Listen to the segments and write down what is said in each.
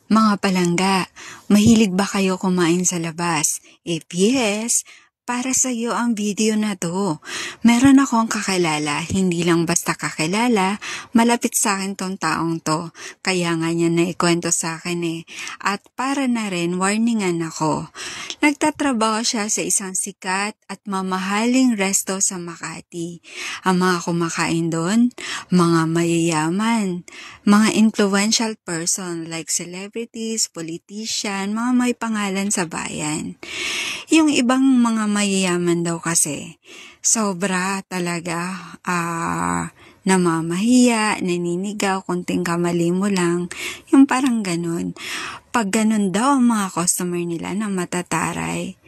Mga palangga, mahilig ba kayo kumain sa labas? If yes, para sa iyo ang video na to. Meron akong kakilala, hindi lang basta kakilala, malapit sa akin tong taong to. Kaya nga niya naikwento sa akin At para na rin, warningan ako. Nagtatrabaho siya sa isang sikat at mamahaling resto sa Makati. Ang mga kumakain doon, mga mayayaman, mga influential person like celebrities, politician, mga may pangalan sa bayan. Yung ibang mga mayayaman daw kasi, sobra talaga namamahiya, naninigaw, kunting kamali mo lang, yung parang ganun. Pag ganun daw ang mga customer nila na matataray,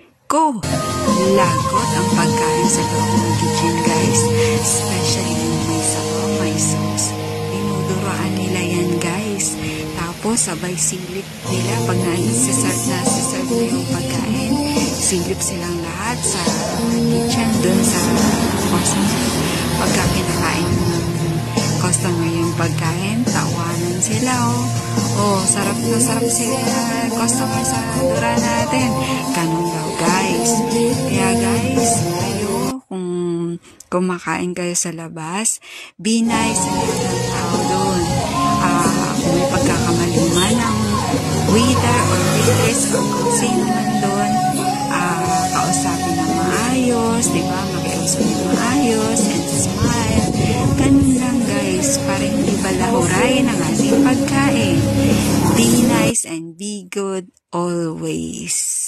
lagot ang pagkain sa loob ng kitchen, guys. Especially yung may sabaw, may sauce. Dinuduroan nila yan, guys. Tapos, sabay silip nila pag nasiserve na yung pagkain. Silip silang lahat sa kitchen, dun sa customer. Pagka kinakain ng customer yung pagkain, tawanan sila, sarap na sarap sila customer sa dura natin. Ganun daw, guys. Kaya guys, kayo, kung kumakain kayo sa labas, be nice sa lahat ng tao doon. Kung may pagkakamali man ang waiter or waitress o kung sino man doon, kausapin na maayos, diba? Makiusap na maayos and smile. Ganun lang, guys, para hindi balahurayin ang ating pagkain. Be nice and be good always.